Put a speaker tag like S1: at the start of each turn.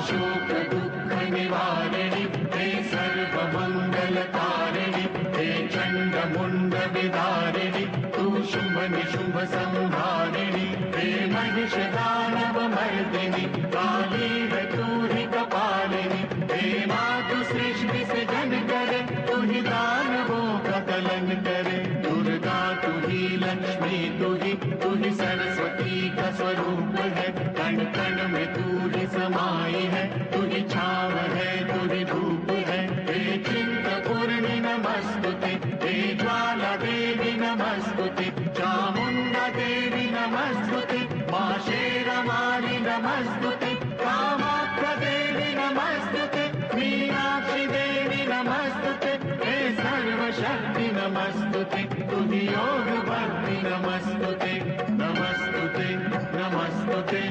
S1: शोक दुःख निवारिणि हे सर्वमङ्गलकारिणि हे चण्डमुण्ड विदारिणि तू शुम्भ निशुम्भ संहारिणि हे महिष दानव मर्दिनि काली है तू ही कपालिनि हे मातु सृष्टि से जन करे तू ही दानवों का दलन करे दुर्गा तू ही लक्ष्मी तू ही सरस्वती का स्वरूप है कण कण में तू ही समाई है तू ही छाव है तू ही धूप है हे चिंतपूर्णि नमस्तुते हे ज्वाला देवी नमस्तुते चामुंडा देवी नमस्तुते मां शेरवाली नमस्तुते कामाख्या देवी नमस्तुते मीनाक्षी देवी नमस्तुते हे सर्वशक्ति नमस्तुते तुझी योग भक्ति नमस्तुते नमस्तुते नमस्तुते।